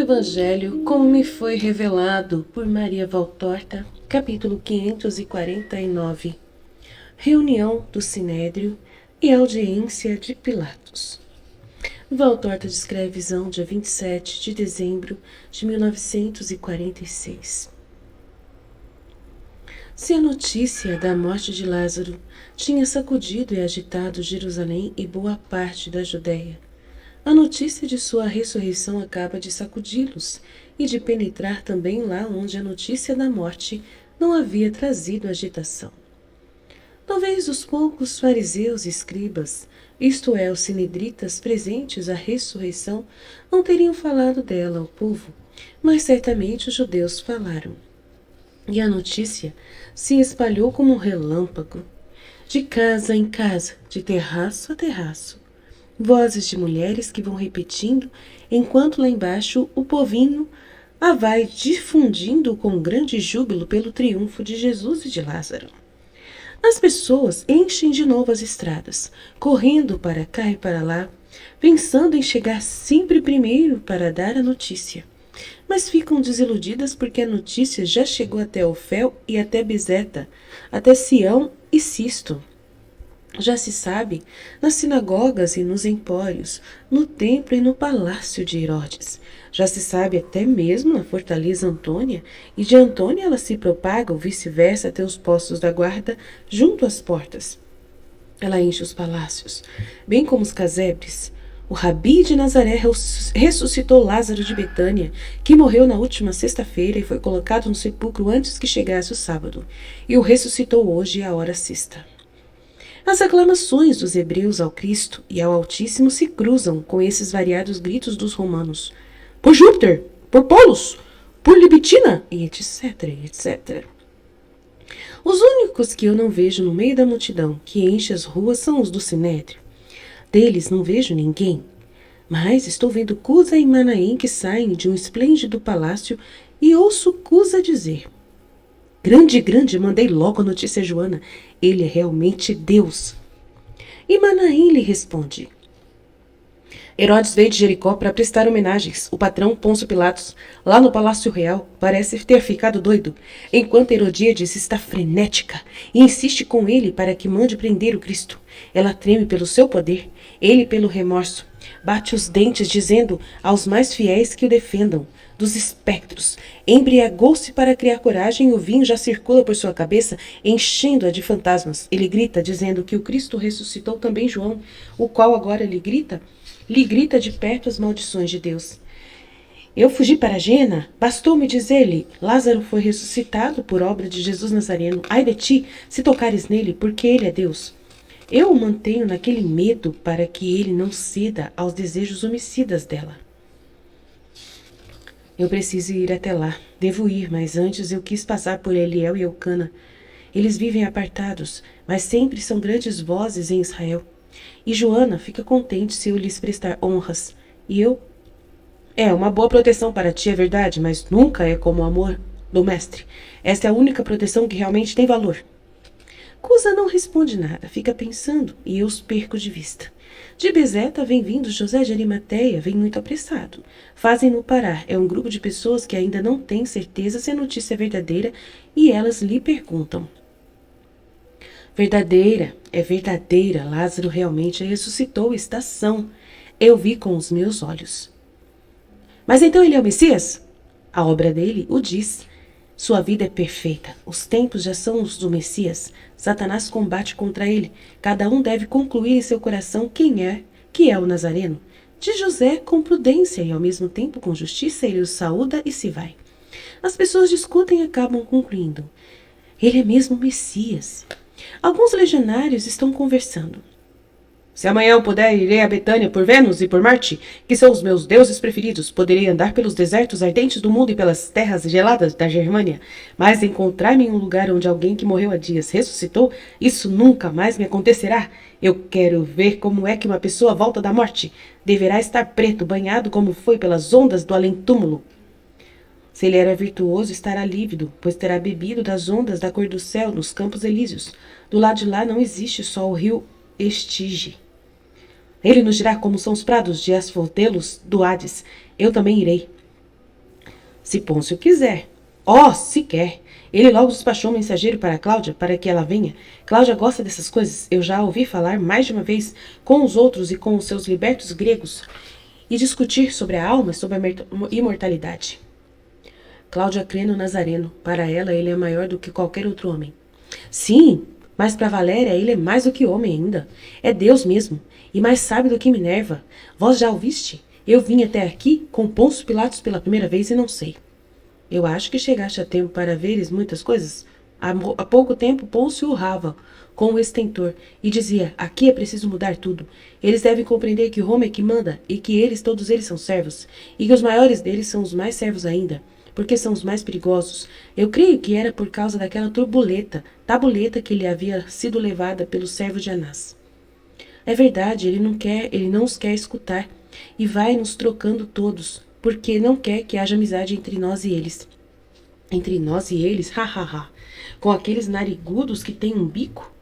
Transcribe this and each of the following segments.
Evangelho como me foi revelado por Maria Valtorta, capítulo 549. Reunião do Sinédrio e audiência de Pilatos. Valtorta descreve a visão dia 27 de dezembro de 1946. Se a notícia da morte de Lázaro tinha sacudido e agitado Jerusalém e boa parte da Judéia, a notícia de sua ressurreição acaba de sacudi-los e de penetrar também lá onde a notícia da morte não havia trazido agitação. Talvez os poucos fariseus e escribas, isto é, os sinedritas presentes à ressurreição, não teriam falado dela ao povo, mas certamente os judeus falaram. E a notícia se espalhou como um relâmpago, de casa em casa, de terraço a terraço. Vozes de mulheres que vão repetindo, enquanto lá embaixo o povinho a vai difundindo com grande júbilo pelo triunfo de Jesus e de Lázaro. As pessoas enchem de novo as estradas, correndo para cá e para lá, pensando em chegar sempre primeiro para dar a notícia. Mas ficam desiludidas porque a notícia já chegou até Ofel e até Bezeta, até Sião e Sisto. Já se sabe nas sinagogas e nos empórios, no templo e no palácio de Herodes. Já se sabe até mesmo na fortaleza Antônia, e de Antônia ela se propaga ou vice-versa até os postos da guarda junto às portas. Ela enche os palácios, bem como os casebres. O Rabi de Nazaré ressuscitou Lázaro de Betânia, que morreu na última sexta-feira e foi colocado no sepulcro antes que chegasse o sábado, e o ressuscitou hoje à hora sexta. As aclamações dos hebreus ao Cristo e ao Altíssimo se cruzam com esses variados gritos dos romanos. Por Júpiter! Por Polos! Por Libitina! E etc, etc. Os únicos que eu não vejo no meio da multidão que enche as ruas são os do Sinédrio. Deles não vejo ninguém, mas estou vendo Cusa e Manaém que saem de um esplêndido palácio e ouço Cusa dizer: Grande, grande, mandei logo a notícia a Joana. Ele é realmente Deus. E Manaém lhe responde: Herodes veio de Jericó para prestar homenagens. O patrão Pôncio Pilatos, lá no Palácio Real, parece ter ficado doido, enquanto Herodíades está frenética e insiste com ele para que mande prender o Cristo. Ela treme pelo seu poder, ele pelo remorso. Bate os dentes, dizendo aos mais fiéis que o defendam dos espectros. Embriagou-se para criar coragem e o vinho já circula por sua cabeça, enchendo-a de fantasmas. Ele grita, dizendo que o Cristo ressuscitou também João, o qual agora lhe grita de perto as maldições de Deus. Eu fugi para Gena, bastou-me dizer-lhe, Lázaro foi ressuscitado por obra de Jesus Nazareno. Ai de ti, se tocares nele, porque ele é Deus. Eu o mantenho naquele medo para que ele não ceda aos desejos homicidas dela. Eu preciso ir até lá. Devo ir, mas antes eu quis passar por Eliel e Eucana. Eles vivem apartados, mas sempre são grandes vozes em Israel. E Joana fica contente se eu lhes prestar honras. E eu? É uma boa proteção para ti, é verdade, mas nunca é como o amor do mestre. Esta é a única proteção que realmente tem valor. Cusa não responde nada, fica pensando, e eu os perco de vista. De Bezeta vem vindo José de Arimateia, vem muito apressado. Fazem-no parar. É um grupo de pessoas que ainda não têm certeza se a notícia é verdadeira e elas lhe perguntam. Verdadeira, é verdadeira. Lázaro realmente ressuscitou, está são. Eu vi com os meus olhos. Mas então ele é o Messias? A obra dele o diz. Sua vida é perfeita. Os tempos já são os do Messias. Satanás combate contra ele. Cada um deve concluir em seu coração que é o Nazareno. De José, com prudência e ao mesmo tempo com justiça, ele o saúda e se vai. As pessoas discutem e acabam concluindo. Ele é mesmo o Messias. Alguns legionários estão conversando. Se amanhã eu puder, irei a Betânia por Vênus e por Marte, que são os meus deuses preferidos. Poderei andar pelos desertos ardentes do mundo e pelas terras geladas da Germânia. Mas encontrar-me em um lugar onde alguém que morreu há dias ressuscitou, isso nunca mais me acontecerá. Eu quero ver como é que uma pessoa volta da morte. Deverá estar preto, banhado como foi pelas ondas do além-túmulo. Se ele era virtuoso, estará lívido, pois terá bebido das ondas da cor do céu nos campos elíseos. Do lado de lá não existe só o rio Estige. Ele nos dirá como são os prados de asfaltelos do Hades. Eu também irei. Se Pôncio quiser. Oh, se quer. Ele logo despachou um mensageiro para Cláudia, para que ela venha. Cláudia gosta dessas coisas. Eu já a ouvi falar mais de uma vez com os outros e com os seus libertos gregos e discutir sobre a alma e sobre a imortalidade. Cláudia crê no Nazareno. Para ela, ele é maior do que qualquer outro homem. Sim, mas para Valéria, ele é mais do que homem ainda. É Deus mesmo, e mais sábio do que Minerva. Vós já o viste? Eu vim até aqui com Pôncio Pilatos pela primeira vez e não sei. Eu acho que chegaste a tempo para veres muitas coisas. Há pouco tempo, Pôncio urrava com o estentor e dizia, aqui é preciso mudar tudo. Eles devem compreender que Roma é que manda e que todos eles são servos, e que os maiores deles são os mais servos ainda, porque são os mais perigosos. Eu creio que era por causa daquela tabuleta que lhe havia sido levada pelo servo de Anás. É verdade, ele não os quer escutar, e vai nos trocando todos, porque não quer que haja amizade entre nós e eles. Entre nós e eles, com aqueles narigudos que têm um bico?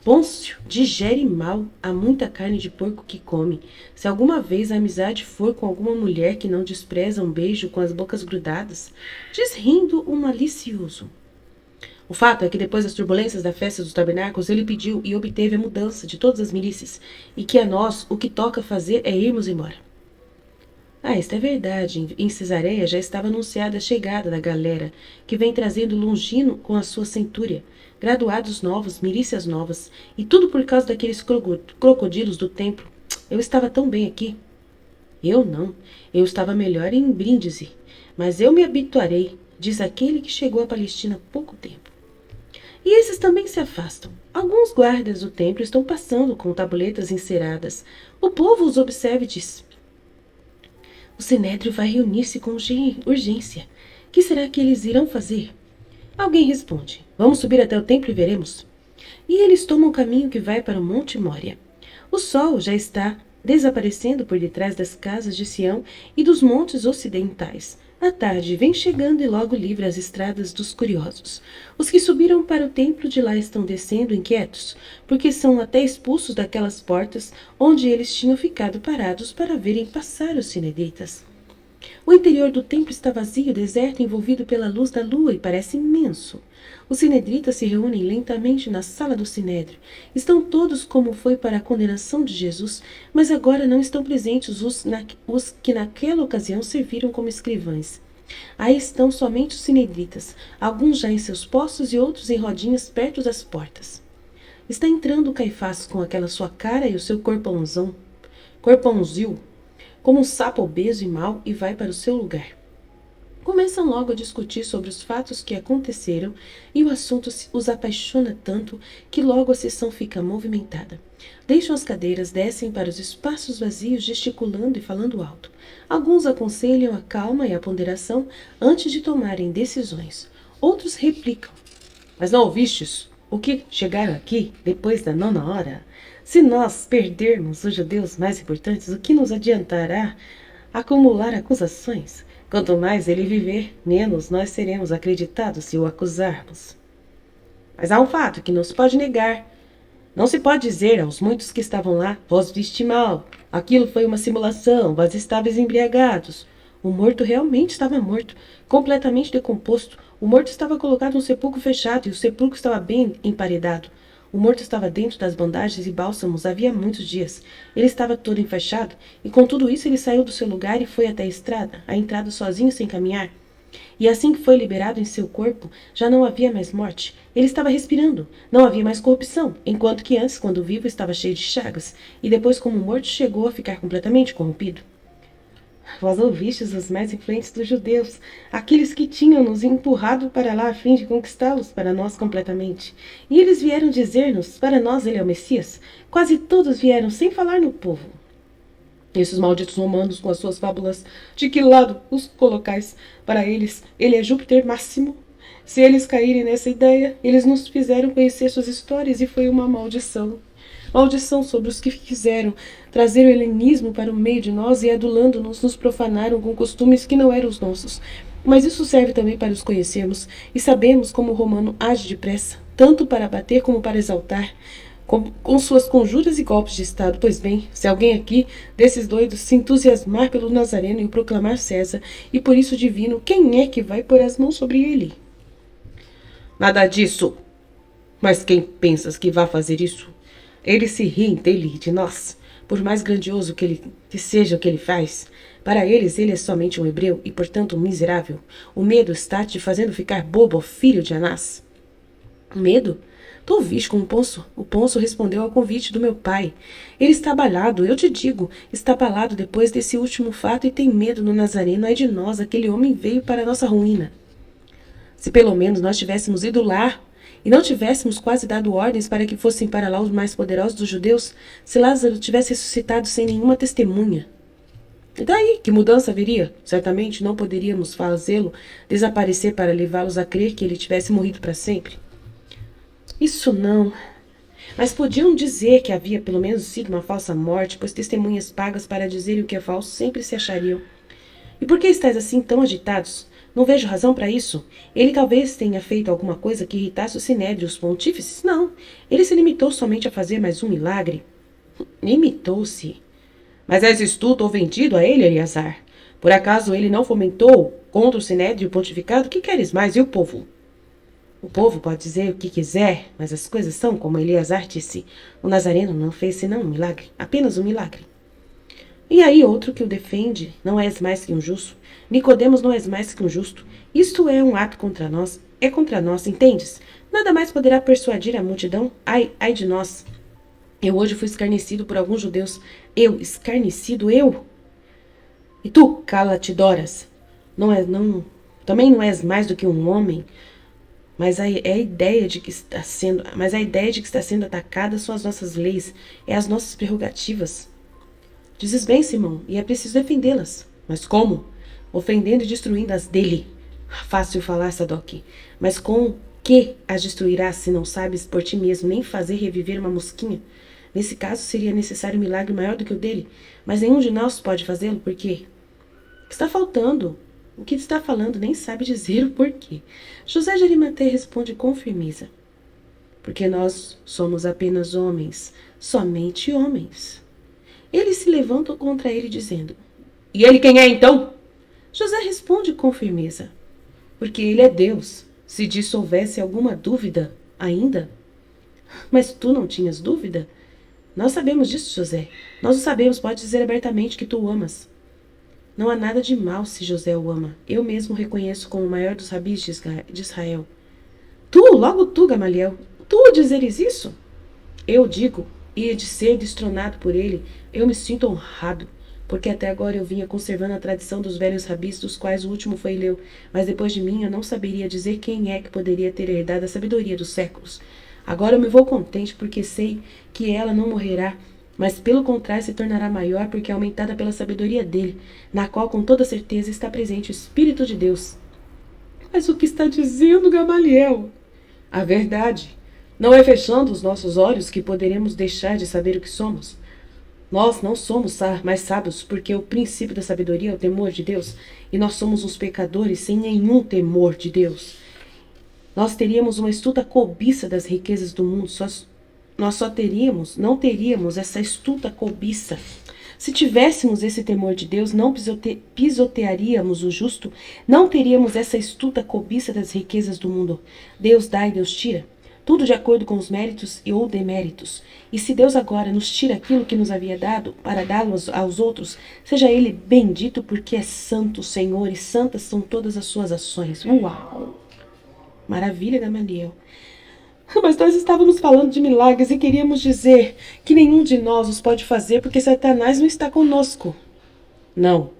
Pôncio digere mal a muita carne de porco que come. Se alguma vez a amizade for com alguma mulher que não despreza um beijo com as bocas grudadas, diz rindo o malicioso. O fato é que depois das turbulências da festa dos tabernáculos, ele pediu e obteve a mudança de todas as milícias, e que a nós o que toca fazer é irmos embora. Isto é verdade. Em Cesareia já estava anunciada a chegada da galera, que vem trazendo Longino com a sua centúria, graduados novos, milícias novas, e tudo por causa daqueles crocodilos do templo. Eu estava tão bem aqui. Eu não. Eu estava melhor em Brindisi. Mas eu me habituarei, diz aquele que chegou à Palestina há pouco tempo. E esses também se afastam. Alguns guardas do templo estão passando com tabuletas enceradas. O povo os observa e diz... O Sinédrio vai reunir-se com urgência. Que será que eles irão fazer? Alguém responde. Vamos subir até o templo e veremos. E eles tomam o caminho que vai para o Monte Mória. O sol já está desaparecendo por detrás das casas de Sião e dos montes ocidentais. A tarde vem chegando e logo livra as estradas dos curiosos. Os que subiram para o templo de lá estão descendo inquietos, porque são até expulsos daquelas portas onde eles tinham ficado parados para verem passar os sineditas. O interior do templo está vazio, deserto, envolvido pela luz da lua e parece imenso. Os sinedritas se reúnem lentamente na sala do sinédrio. Estão todos como foi para a condenação de Jesus, mas agora não estão presentes os que naquela ocasião serviram como escrivães. Aí estão somente os sinedritas, alguns já em seus postos e outros em rodinhas perto das portas. Está entrando Caifás com aquela sua cara e o seu corpãozil, como um sapo obeso e mau, e vai para o seu lugar. Começam logo a discutir sobre os fatos que aconteceram e o assunto os apaixona tanto que logo a sessão fica movimentada. Deixam as cadeiras, descem para os espaços vazios gesticulando e falando alto. Alguns aconselham a calma e a ponderação antes de tomarem decisões. Outros replicam. Mas não ouvistes o que chegaram aqui depois da 9ª hora? Se nós perdermos os judeus mais importantes, o que nos adiantará acumular acusações? Quanto mais ele viver, menos nós seremos acreditados se o acusarmos. Mas há um fato que não se pode negar. Não se pode dizer aos muitos que estavam lá, vós viste mal, aquilo foi uma simulação, vós estáveis embriagados. O morto realmente estava morto, completamente decomposto. O morto estava colocado num sepulcro fechado e o sepulcro estava bem emparedado. O morto estava dentro das bandagens e bálsamos havia muitos dias. Ele estava todo enfaixado, e com tudo isso ele saiu do seu lugar e foi até a entrada sozinho sem caminhar. E assim que foi liberado em seu corpo, já não havia mais morte. Ele estava respirando, não havia mais corrupção, enquanto que antes, quando vivo, estava cheio de chagas, e depois, como morto, chegou a ficar completamente corrompido. Vós ouvistes os mais influentes dos judeus, aqueles que tinham nos empurrado para lá a fim de conquistá-los para nós completamente. E eles vieram dizer-nos, para nós ele é o Messias. Quase todos vieram sem falar no povo. Esses malditos romanos com as suas fábulas, de que lado os colocais? Para eles, ele é Júpiter Máximo. Se eles caírem nessa ideia, eles nos fizeram conhecer suas histórias e foi uma maldição. Maldição sobre os que quiseram trazer o helenismo para o meio de nós e, adulando-nos, nos profanaram com costumes que não eram os nossos. Mas isso serve também para os conhecermos e sabemos como o romano age depressa, tanto para bater como para exaltar. com suas conjuras e golpes de estado. Pois bem, se alguém aqui desses doidos se entusiasmar pelo Nazareno e o proclamar César, e por isso divino, quem é que vai pôr as mãos sobre ele? Nada disso. Mas quem pensas que vai fazer isso? Eles se riem dele e de nós. Por mais grandioso que seja o que ele faz, para eles ele é somente um hebreu e, portanto, um miserável. O medo está te fazendo ficar bobo, filho de Anás. Medo? Tu ouviste como o Ponço respondeu ao convite do meu pai. Ele está abalado, eu te digo, está abalado depois desse último fato e tem medo no Nazareno. Ai de nós, aquele homem veio para a nossa ruína. Se pelo menos nós tivéssemos ido lá e não tivéssemos quase dado ordens para que fossem para lá os mais poderosos dos judeus, se Lázaro tivesse ressuscitado sem nenhuma testemunha. E daí, que mudança haveria? Certamente não poderíamos fazê-lo desaparecer para levá-los a crer que ele tivesse morrido para sempre. Isso não. Mas podiam dizer que havia pelo menos sido uma falsa morte, pois testemunhas pagas para dizerem o que é falso sempre se achariam. E por que estáis assim tão agitados? Não vejo razão para isso. Ele talvez tenha feito alguma coisa que irritasse o Sinédrio, os pontífices? Não. Ele se limitou somente a fazer mais um milagre. Limitou-se. Mas és estulto ou vendido a ele, Eleazar? Por acaso ele não fomentou contra o Sinédrio pontificado? Que queres mais? E o povo? O povo pode dizer o que quiser, mas as coisas são como Eleazar disse. O Nazareno não fez senão um milagre, apenas um milagre. E aí outro que o defende, não és mais que um justo. Nicodemos não és mais que um justo. Isto é um ato contra nós, é contra nós, entendes? Nada mais poderá persuadir a multidão. Ai de nós. Eu hoje fui escarnecido por alguns judeus. Eu, escarnecido, eu? E tu, cala-te, Doras. Também não és mais do que um homem. Mas a ideia de que está sendo atacada são as nossas leis, é as nossas prerrogativas. Dizes bem, Simão, e é preciso defendê-las. Mas como? Ofendendo e destruindo as dele. Fácil falar, Sadoc. Mas com que as destruirás se não sabes por ti mesmo nem fazer reviver uma mosquinha? Nesse caso seria necessário um milagre maior do que o dele, mas nenhum de nós pode fazê-lo, por quê? O que está faltando? O que está falando nem sabe dizer o porquê. José de Arimateia responde com firmeza. Porque nós somos apenas homens, somente homens. Eles se levantam contra ele dizendo, e ele quem é então? José responde com firmeza, porque ele é Deus, se disso houvesse alguma dúvida ainda. Mas tu não tinhas dúvida? Nós sabemos disso, José. Nós o sabemos, pode dizer abertamente que tu o amas. Não há nada de mal se José o ama. Eu mesmo o reconheço como o maior dos rabis de Israel. Logo tu, Gamaliel, tu dizeres isso? Eu digo, e de ser destronado por ele, eu me sinto honrado, porque até agora eu vinha conservando a tradição dos velhos rabis, dos quais o último foi Hileu, mas depois de mim eu não saberia dizer quem é que poderia ter herdado a sabedoria dos séculos. Agora eu me vou contente, porque sei que ela não morrerá, mas pelo contrário se tornará maior, porque é aumentada pela sabedoria dele, na qual com toda certeza está presente o Espírito de Deus. Mas o que está dizendo Gamaliel? A verdade. Não é fechando os nossos olhos que poderemos deixar de saber o que somos. Nós não somos mais sábios, porque o princípio da sabedoria é o temor de Deus, e nós somos uns pecadores sem nenhum temor de Deus. Nós teríamos uma estulta cobiça das riquezas do mundo, nós não teríamos essa estulta cobiça. Se tivéssemos esse temor de Deus, não pisotearíamos o justo, não teríamos essa estulta cobiça das riquezas do mundo. Deus dá e Deus tira, tudo de acordo com os méritos e ou deméritos. E se Deus agora nos tira aquilo que nos havia dado, para dá-lo aos outros, seja ele bendito, porque é santo o Senhor, e santas são todas as suas ações. Uau! Maravilha, Gamaliel. Mas nós estávamos falando de milagres e queríamos dizer que nenhum de nós os pode fazer porque Satanás não está conosco. Não.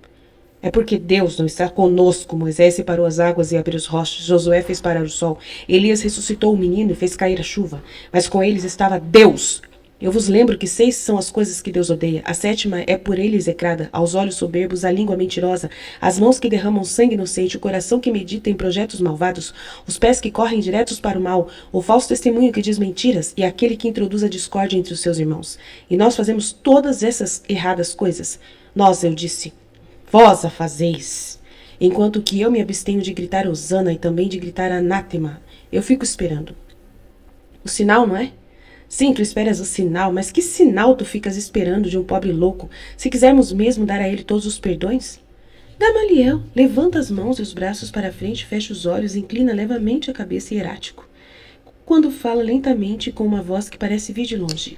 É porque Deus não está conosco. Moisés separou as águas e abriu os rochos. Josué fez parar o sol. Elias ressuscitou o menino e fez cair a chuva. Mas com eles estava Deus. Eu vos lembro que 6 são as coisas que Deus odeia. A 7ª é por ele execrada, aos olhos soberbos, a língua mentirosa, as mãos que derramam sangue inocente, o coração que medita em projetos malvados, os pés que correm diretos para o mal, o falso testemunho que diz mentiras e aquele que introduz a discórdia entre os seus irmãos. E nós fazemos todas essas erradas coisas. Nós, eu disse, vós a fazeis. Enquanto que eu me abstenho de gritar hosana e também de gritar anátema, eu fico esperando. O sinal, não é? Sim, tu esperas o sinal, mas que sinal tu ficas esperando de um pobre louco, se quisermos mesmo dar a ele todos os perdões? Gamaliel levanta as mãos e os braços para a frente, fecha os olhos e inclina levemente a cabeça hierático, quando fala lentamente com uma voz que parece vir de longe.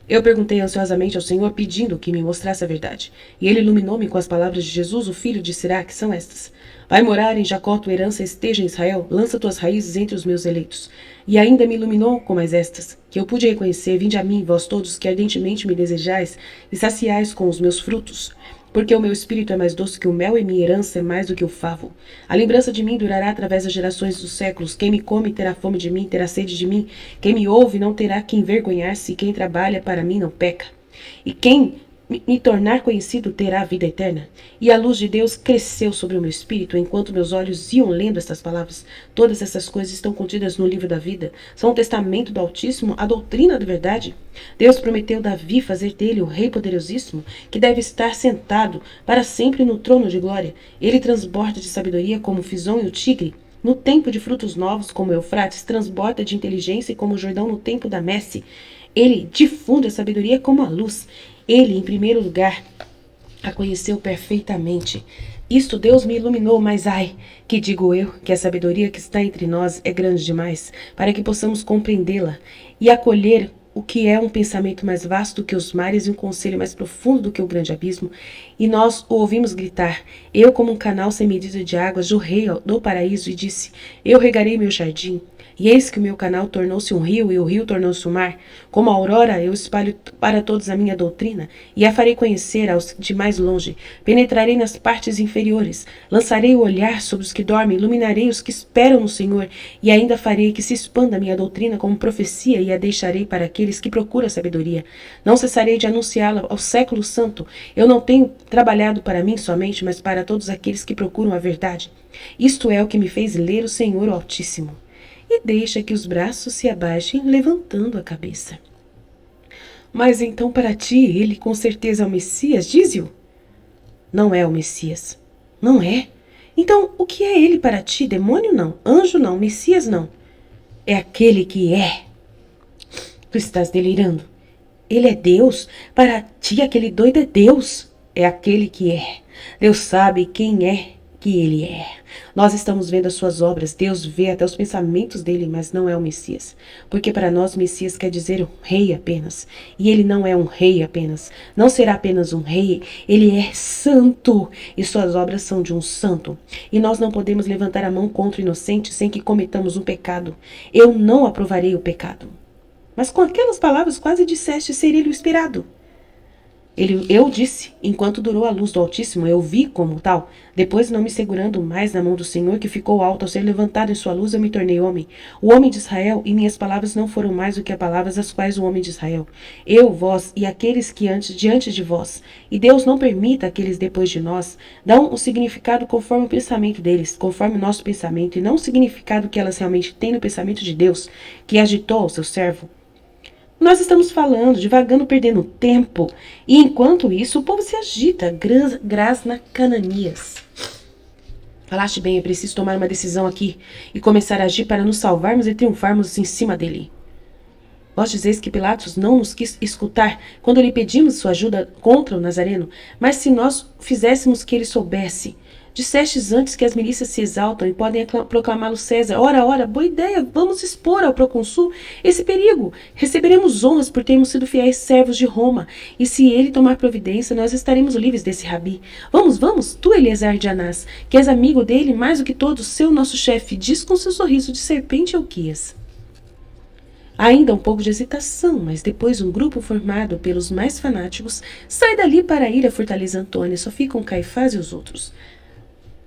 Eu perguntei ansiosamente ao Senhor, pedindo que me mostrasse a verdade. E ele iluminou-me com as palavras de Jesus, o filho de Sirá, que são estas: Vai morar em Jacó, tua herança esteja em Israel, lança tuas raízes entre os meus eleitos. E ainda me iluminou com mais estas, que eu pude reconhecer: Vinde a mim, vós todos que ardentemente me desejais, e saciais com os meus frutos. Porque o meu espírito é mais doce que o mel e minha herança é mais do que o favo. A lembrança de mim durará através das gerações dos séculos. Quem me come terá fome de mim, terá sede de mim. Quem me ouve não terá que envergonhar-se, e quem trabalha para mim não peca. E quem me tornar conhecido terá a vida eterna. E a luz de Deus cresceu sobre o meu espírito, enquanto meus olhos iam lendo estas palavras. Todas essas coisas estão contidas no livro da vida. São o testamento do Altíssimo, a doutrina da verdade. Deus prometeu Davi fazer dele o rei poderosíssimo, que deve estar sentado para sempre no trono de glória. Ele transborda de sabedoria como o Fison e o tigre. No tempo de frutos novos, como Eufrates, transborda de inteligência como o Jordão no tempo da messe. Ele difunde a sabedoria como a luz. Ele, em primeiro lugar, a conheceu perfeitamente. Isto Deus me iluminou, mas ai, que digo eu, que a sabedoria que está entre nós é grande demais, para que possamos compreendê-la e acolher o que é um pensamento mais vasto do que os mares e um conselho mais profundo do que o grande abismo. E nós o ouvimos gritar: Eu, como um canal sem medida de águas, jorrei do paraíso e disse: Eu regarei meu jardim. E eis que o meu canal tornou-se um rio, e o rio tornou-se um mar. Como a aurora, eu espalho para todos a minha doutrina, e a farei conhecer aos de mais longe. Penetrarei nas partes inferiores, lançarei o olhar sobre os que dormem, iluminarei os que esperam no Senhor, e ainda farei que se expanda a minha doutrina como profecia, e a deixarei para aqueles que procuram a sabedoria. Não cessarei de anunciá-la ao século santo. Eu não tenho trabalhado para mim somente, mas para todos aqueles que procuram a verdade. Isto é o que me fez ler o Senhor Altíssimo. E deixa que os braços se abaixem, levantando a cabeça. Mas então para ti, ele com certeza é o Messias, dize-o? Não é o Messias. Não é? Então, o que é ele para ti? Demônio não, anjo não, Messias não. É aquele que é. Tu estás delirando. Ele é Deus. Para ti, aquele doido é Deus. É aquele que é. Deus sabe quem é que ele é. Nós estamos vendo as suas obras. Deus vê até os pensamentos dele, mas não é o Messias. Porque para nós o Messias quer dizer um rei apenas. E ele não é um rei apenas. Não será apenas um rei. Ele é santo. E suas obras são de um santo. E nós não podemos levantar a mão contra o inocente sem que cometamos um pecado. Eu não aprovarei o pecado. Mas com aquelas palavras quase disseste ser ele o inspirado. Eu disse, enquanto durou a luz do Altíssimo, eu vi como tal. Depois, não me segurando mais na mão do Senhor, que ficou alto ao ser levantado em sua luz, eu me tornei homem. O homem de Israel, e minhas palavras não foram mais do que as palavras das quais o homem de Israel. Eu, vós e aqueles que diante de vós. E Deus não permita aqueles depois de nós, dão o significado conforme o pensamento deles, conforme o nosso pensamento, e não o significado que elas realmente têm no pensamento de Deus, que agitou o seu servo. Nós estamos falando, divagando, perdendo tempo. E enquanto isso, o povo se agita, grasna Cananias. Falaste bem, é preciso tomar uma decisão aqui e começar a agir para nos salvarmos e triunfarmos em cima dele. Vós dizeis que Pilatos não nos quis escutar quando lhe pedimos sua ajuda contra o Nazareno, mas se nós fizéssemos que ele soubesse. Dissestes antes que as milícias se exaltam e podem proclamá-lo César. Ora, boa ideia, vamos expor ao procônsul esse perigo. Receberemos honras por termos sido fiéis servos de Roma, e se ele tomar providência, nós estaremos livres desse rabi. Vamos, tu, Eleazar de Anás, que és amigo dele mais do que todos, seu nosso chefe, diz com seu sorriso de serpente Elquias. Ainda um pouco de hesitação, mas depois um grupo formado pelos mais fanáticos sai dali para ir à fortaleza Antônia, só ficam Caifás e os outros.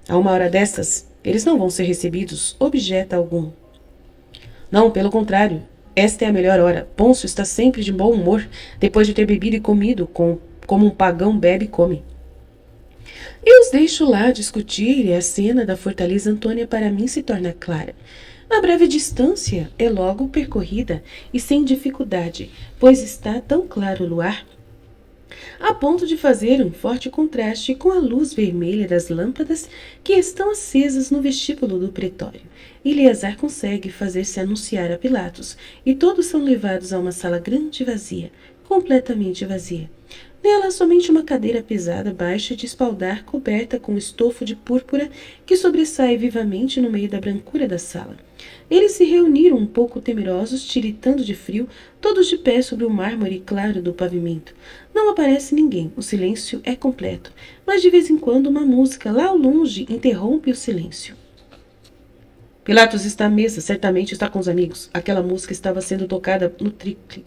A uma hora dessas, eles não vão ser recebidos, objeta algum. Não, pelo contrário, esta é a melhor hora. Pôncio está sempre de bom humor, depois de ter bebido e comido, como um pagão bebe e come. Eu os deixo lá discutir e a cena da fortaleza Antônia para mim se torna clara. A breve distância é logo percorrida e sem dificuldade, pois está tão claro o luar a ponto de fazer um forte contraste com a luz vermelha das lâmpadas que estão acesas no vestíbulo do pretório. Eleazar consegue fazer-se anunciar a Pilatos, e todos são levados a uma sala grande e vazia, completamente vazia. Nela há somente uma cadeira pesada, baixa de espaldar, coberta com estofo de púrpura que sobressai vivamente no meio da brancura da sala. Eles se reuniram um pouco temerosos, tiritando de frio, todos de pé sobre o mármore claro do pavimento. Não aparece ninguém, o silêncio é completo, mas de vez em quando uma música lá ao longe interrompe o silêncio. Pilatos está à mesa, certamente está com os amigos. Aquela música estava sendo tocada no tricle.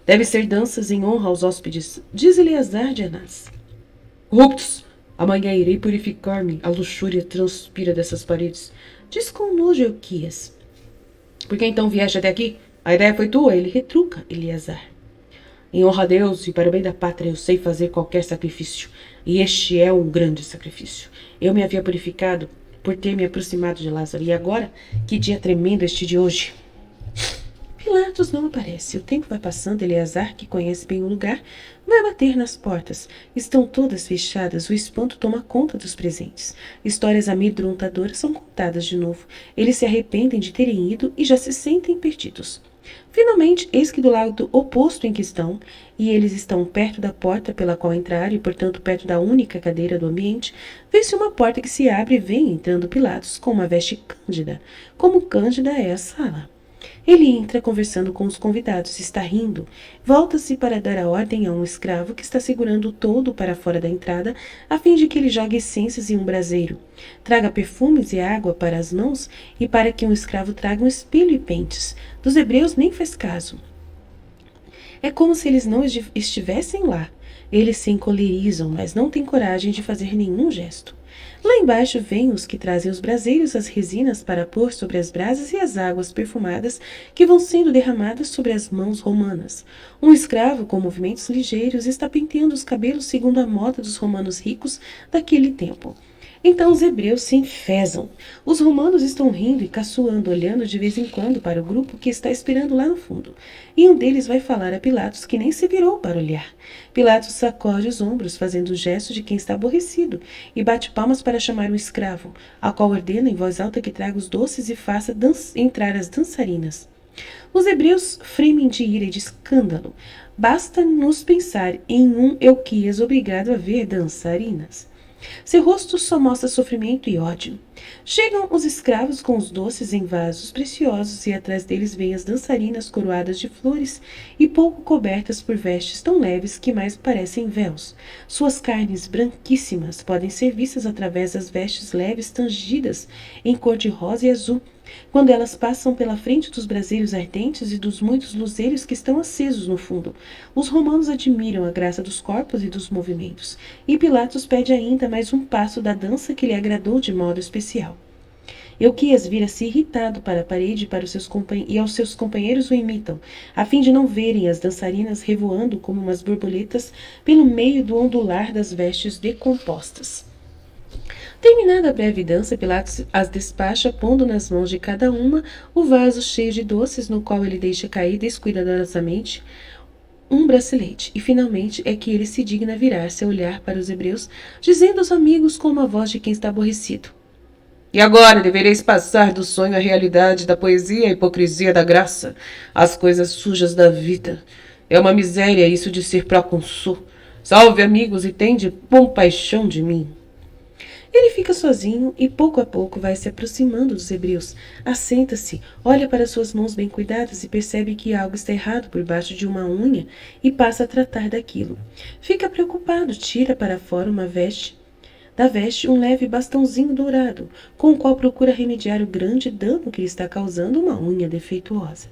Deve ser danças em honra aos hóspedes, diz Eleazar de Anás. Corruptos! Amanhã irei purificar-me. A luxúria transpira dessas paredes, diz com nojo Euquias. Por que então vieste até aqui? A ideia foi tua, ele retruca, Eleazar. Em honra a Deus e para o bem da pátria eu sei fazer qualquer sacrifício, e este é um grande sacrifício. Eu me havia purificado por ter me aproximado de Lázaro, e agora, que dia tremendo este de hoje! Pilatos não aparece. O tempo vai passando. Eleazar, que conhece bem o lugar, vai bater nas portas. Estão todas fechadas. O espanto toma conta dos presentes. Histórias amedrontadoras são contadas de novo. Eles se arrependem de terem ido e já se sentem perdidos. Finalmente, eis que do lado oposto em que estão, e eles estão perto da porta pela qual entraram e, portanto, perto da única cadeira do ambiente, vê-se uma porta que se abre e vem entrando Pilatos com uma veste cândida, como cândida é a sala. Ele entra conversando com os convidados, está rindo. Volta-se para dar a ordem a um escravo que está segurando o toldo para fora da entrada, a fim de que ele jogue essências em um braseiro. Traga perfumes e água para as mãos e para que um escravo traga um espelho e pentes. Dos hebreus nem faz caso. É como se eles não estivessem lá. Eles se encolerizam, mas não têm coragem de fazer nenhum gesto. Lá embaixo vêm os que trazem os braseiros, as resinas para pôr sobre as brasas e as águas perfumadas que vão sendo derramadas sobre as mãos romanas. Um escravo com movimentos ligeiros está penteando os cabelos segundo a moda dos romanos ricos daquele tempo. Então os hebreus se enfezam. Os romanos estão rindo e caçoando, olhando de vez em quando para o grupo que está esperando lá no fundo. E um deles vai falar a Pilatos, que nem se virou para olhar. Pilatos sacode os ombros, fazendo o gesto de quem está aborrecido, e bate palmas para chamar um escravo, ao qual ordena em voz alta que traga os doces e faça entrar as dançarinas. Os hebreus fremem de ira e de escândalo. Basta-nos pensar em um Euquias obrigado a ver dançarinas. Seu rosto só mostra sofrimento e ódio. Chegam os escravos com os doces em vasos preciosos e atrás deles vêm as dançarinas coroadas de flores e pouco cobertas por vestes tão leves que mais parecem véus. Suas carnes branquíssimas podem ser vistas através das vestes leves tangidas em cor de rosa e azul, quando elas passam pela frente dos braseiros ardentes e dos muitos luzeiros que estão acesos no fundo. Os romanos admiram a graça dos corpos e dos movimentos, e Pilatos pede ainda mais um passo da dança que lhe agradou de modo especial. Euquias vira-se irritado para a parede e aos seus companheiros o imitam, a fim de não verem as dançarinas revoando como umas borboletas pelo meio do ondular das vestes decompostas. Terminada a breve dança, Pilatos as despacha, pondo nas mãos de cada uma o vaso cheio de doces, no qual ele deixa cair descuidadosamente um bracelete, e finalmente é que ele se digna virar-se a olhar para os hebreus, dizendo aos amigos com uma voz de quem está aborrecido: E agora devereis passar do sonho à realidade, da poesia à hipocrisia da graça, às coisas sujas da vida. É uma miséria isso de ser procônsul. Salve, amigos, e tende compaixão de mim. Ele fica sozinho e pouco a pouco vai se aproximando dos hebreus. Assenta-se, olha para suas mãos bem cuidadas e percebe que algo está errado por baixo de uma unha e passa a tratar daquilo. Fica preocupado, tira para fora da veste um leve bastãozinho dourado, com o qual procura remediar o grande dano que lhe está causando uma unha defeituosa.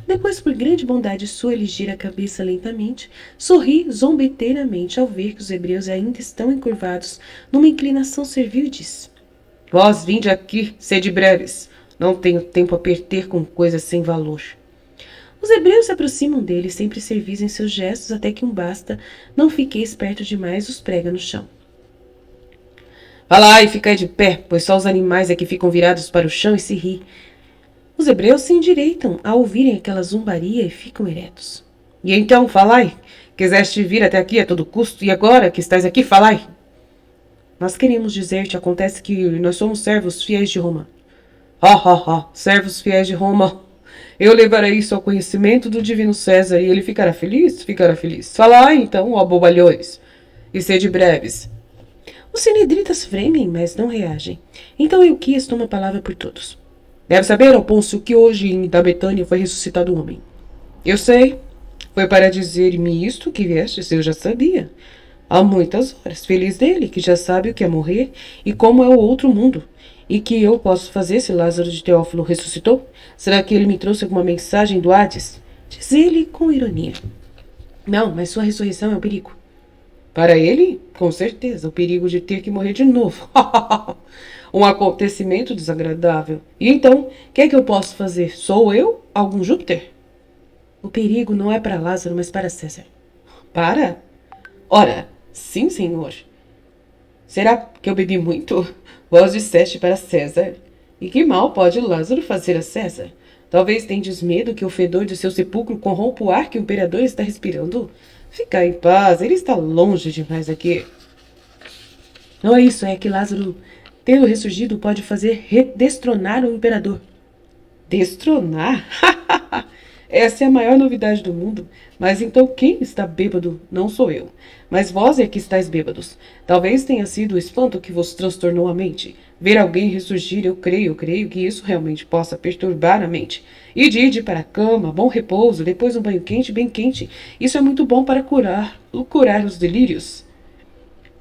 Depois, por grande bondade sua, ele gira a cabeça lentamente, sorri zombeteiramente ao ver que os hebreus ainda estão encurvados numa inclinação servil e diz: Vós vinde aqui, sede breves. Não tenho tempo a perder com coisas sem valor. Os hebreus se aproximam dele, sempre servis em seus gestos, até que um basta, não fiquei esperto demais, os prega no chão. Vá lá e ficai de pé, pois só os animais é que ficam virados para o chão e se riem. Os hebreus se endireitam ao ouvirem aquela zombaria e ficam eretos. E então, falai, Quiseste vir até aqui a todo custo, e agora que estás aqui, falai. Nós queríamos dizer-te, acontece que nós somos servos fiéis de Roma. Servos fiéis de Roma. Eu levarei isso ao conhecimento do divino César, e ele ficará feliz, ficará feliz. Falai, então, ó bobalhões, e sede breves. Os sinedritas fremem, mas não reagem. Então Euquias toma a palavra por todos. Deve saber, ó Pôncio, que hoje da Betânia foi ressuscitado um homem. Eu sei. Foi para dizer-me isto que viestes, eu já sabia. Há muitas horas. Feliz dele, que já sabe o que é morrer e como é o outro mundo. E que eu posso fazer se Lázaro de Teófilo ressuscitou? Será que ele me trouxe alguma mensagem do Hades? Diz ele com ironia. Não, mas sua ressurreição é um perigo. Para ele, com certeza, o perigo de ter que morrer de novo. Um acontecimento desagradável. E então, o que é que eu posso fazer? Sou eu? Algum Júpiter? O perigo não é para Lázaro, mas para César. Para? Ora, sim, senhor. Será que eu bebi muito? Vós disseste para César. E que mal pode Lázaro fazer a César? Talvez tendes medo que o fedor de seu sepulcro corrompa o ar que o imperador está respirando? Fica em paz, ele está longe demais aqui. Não é isso, é que Lázaro, tendo ressurgido, pode fazer destronar o imperador. Destronar? Essa é a maior novidade do mundo. Mas então quem está bêbado não sou eu. Mas vós é que estáis bêbados. Talvez tenha sido o espanto que vos transtornou a mente. Ver alguém ressurgir, eu creio que isso realmente possa perturbar a mente. Ide para a cama, bom repouso, depois um banho quente, bem quente. Isso é muito bom para curar os delírios.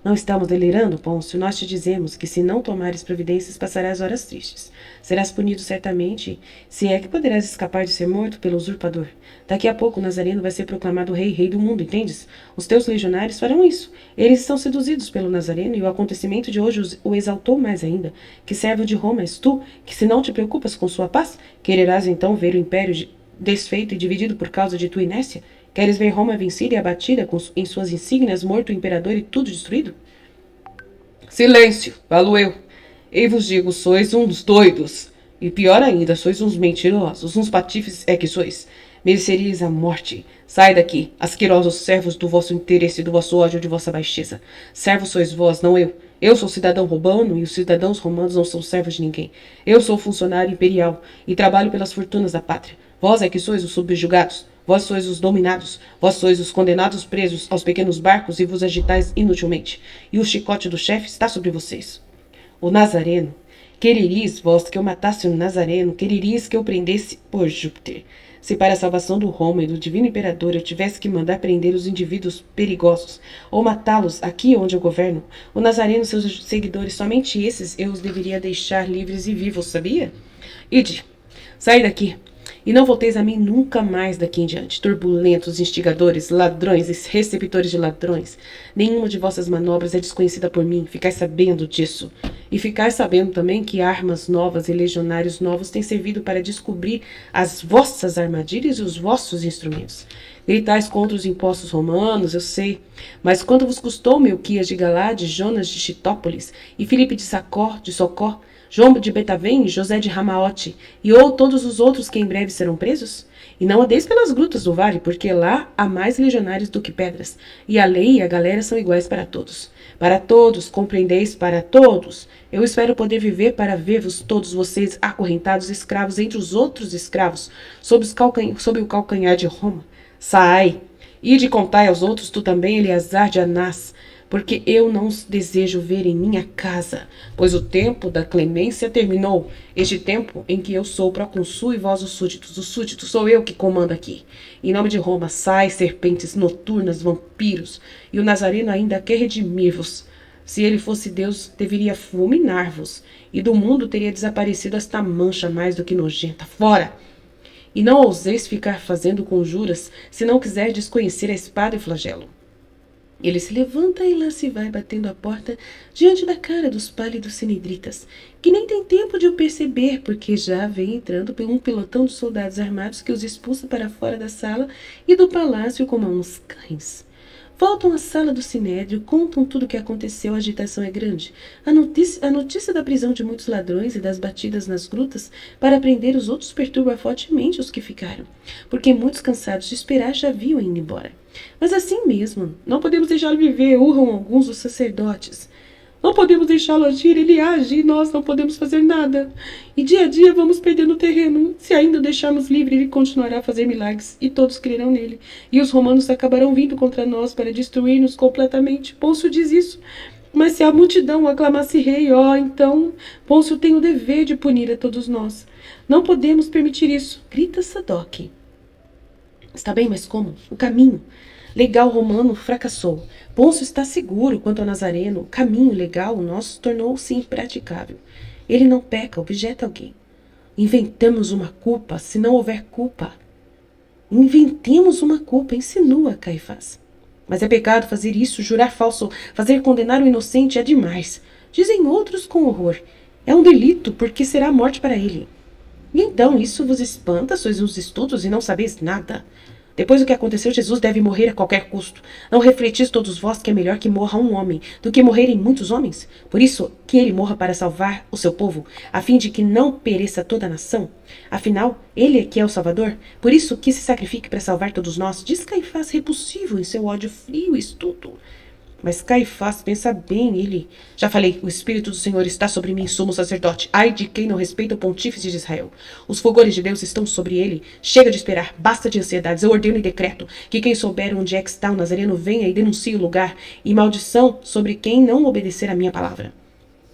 Não estamos delirando, Pôncio. Nós te dizemos que se não tomares providências, passarás horas tristes. Serás punido certamente, se é que poderás escapar de ser morto pelo usurpador. Daqui a pouco o Nazareno vai ser proclamado rei do mundo, entendes? Os teus legionários farão isso. Eles estão seduzidos pelo Nazareno e o acontecimento de hoje o exaltou mais ainda. Que servo de Roma és tu, que se não te preocupas com sua paz, quererás então ver o império desfeito e dividido por causa de tua inércia? Queres ver Roma vencida e abatida em suas insígnias, morto o imperador e tudo destruído? Silêncio, falo eu. E vos digo, sois uns doidos. E pior ainda, sois uns mentirosos, uns patifes é que sois. Mereceríeis a morte. Sai daqui, asquerosos servos do vosso interesse, do vosso ódio, de vossa baixeza. Servos sois vós, não eu. Eu sou cidadão romano e os cidadãos romanos não são servos de ninguém. Eu sou funcionário imperial e trabalho pelas fortunas da pátria. Vós é que sois os subjugados. Vós sois os dominados, vós sois os condenados presos aos pequenos barcos e vos agitais inutilmente, e o chicote do chefe está sobre vocês. O Nazareno, quereris vós que eu matasse o Nazareno, quereris que eu prendesse por Júpiter. Se para a salvação do Roma e do divino imperador eu tivesse que mandar prender os indivíduos perigosos, ou matá-los aqui onde eu governo, o Nazareno e seus seguidores, somente esses eu os deveria deixar livres e vivos, sabia? Ide, sai daqui. E não volteis a mim nunca mais daqui em diante, turbulentos, instigadores, ladrões e receptores de ladrões. Nenhuma de vossas manobras é desconhecida por mim, ficai sabendo disso. E ficai sabendo também que armas novas e legionários novos têm servido para descobrir as vossas armadilhas e os vossos instrumentos. Gritais contra os impostos romanos, eu sei, mas quanto vos custou Melquias de Galade, Jonas de Chitópolis e Filipe de Socó, João de Betavém, José de Ramaote e ou todos os outros que em breve serão presos? E não andeis pelas grutas do vale, porque lá há mais legionários do que pedras, e a lei e a galera são iguais para todos. Para todos, compreendeis, para todos. Eu espero poder viver para ver-vos todos vocês acorrentados escravos entre os outros escravos, sob o calcanhar de Roma. Sai! Ide contai aos outros, tu também, Eleazar de Anás, porque eu não os desejo ver em minha casa, pois o tempo da clemência terminou, este tempo em que eu sou procônsul e vós os súditos sou eu que comando aqui. Em nome de Roma, sai, serpentes noturnas, vampiros, e o Nazareno ainda quer redimir-vos. Se ele fosse Deus, deveria fulminar-vos, e do mundo teria desaparecido esta mancha mais do que nojenta. Fora! E não ouseis ficar fazendo conjuras, se não quiserdes conhecer a espada e o flagelo. Ele se levanta e lá se vai batendo a porta diante da cara dos pálidos sinedritas, que nem tem tempo de o perceber, porque já vem entrando um pelotão de soldados armados que os expulsa para fora da sala e do palácio como a uns cães. Voltam à sala do sinédrio, contam tudo o que aconteceu, a agitação é grande. A notícia da prisão de muitos ladrões e das batidas nas grutas para prender os outros perturba fortemente os que ficaram, porque muitos cansados de esperar já haviam ido embora. Mas assim mesmo, não podemos deixá-lo viver, urram alguns dos sacerdotes. Não podemos deixá-lo agir, ele age e nós não podemos fazer nada. E dia a dia vamos perdendo terreno. Se ainda o deixarmos livre, ele continuará a fazer milagres e todos crerão nele. E os romanos acabarão vindo contra nós para destruir-nos completamente. Pôncio diz isso. Mas se a multidão o aclamasse rei, então Pôncio tem o dever de punir a todos nós. Não podemos permitir isso, grita Sadoc. Está bem, mas como? O caminho legal romano fracassou. Pôncio está seguro quanto ao Nazareno. O caminho legal nosso tornou-se impraticável. Ele não peca, objeta alguém. Inventamos uma culpa se não houver culpa. Inventemos uma culpa, insinua Caifás. Mas é pecado fazer isso, jurar falso, fazer condenar o inocente é demais. Dizem outros com horror. É um delito, porque será a morte para ele. E então isso vos espanta, sois uns estudos e não sabeis nada. Depois do que aconteceu, Jesus deve morrer a qualquer custo. Não refletis todos vós que é melhor que morra um homem do que morrerem muitos homens? Por isso, que ele morra para salvar o seu povo, a fim de que não pereça toda a nação? Afinal, ele é que é o Salvador. Por isso, que se sacrifique para salvar todos nós. Diz Caifás repulsivo em seu ódio frio e estúpido. Mas Caifás pensa bem, ele... Já falei, o Espírito do Senhor está sobre mim, sumo sacerdote. Ai de quem não respeita o pontífice de Israel. Os fulgores de Deus estão sobre ele. Chega de esperar, basta de ansiedades. Eu ordeno e decreto que quem souber onde é que está o Nazareno venha e denuncie o lugar. E maldição sobre quem não obedecer a minha palavra.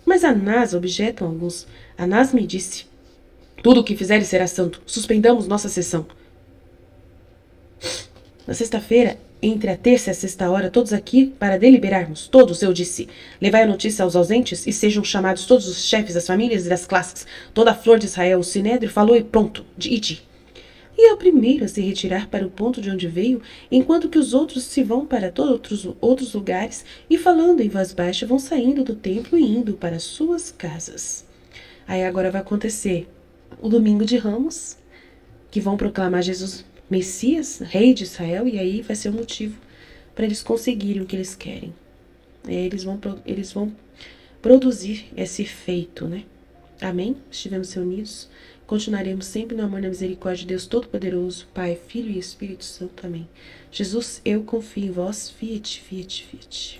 Mas Anás, objetam alguns. Anás me disse, tudo o que fizeres será santo. Suspendamos nossa sessão. Na sexta-feira, entre a terça e a sexta hora, todos aqui para deliberarmos. Todos, eu disse. Levai a notícia aos ausentes e sejam chamados todos os chefes das famílias e das classes. Toda a flor de Israel, o sinédrio falou e pronto. Ide. E é o primeiro a se retirar para o ponto de onde veio, enquanto que os outros se vão para todos outros lugares e falando em voz baixa vão saindo do templo e indo para suas casas. Aí agora vai acontecer o domingo de Ramos, que vão proclamar Jesus Messias, rei de Israel, e aí vai ser o motivo para eles conseguirem o que eles querem. Eles vão produzir esse feito, né? Amém? Estivemos reunidos, continuaremos sempre no amor e na misericórdia de Deus Todo-Poderoso, Pai, Filho e Espírito Santo. Amém. Jesus, eu confio em vós. Fiat, fiat, fiat.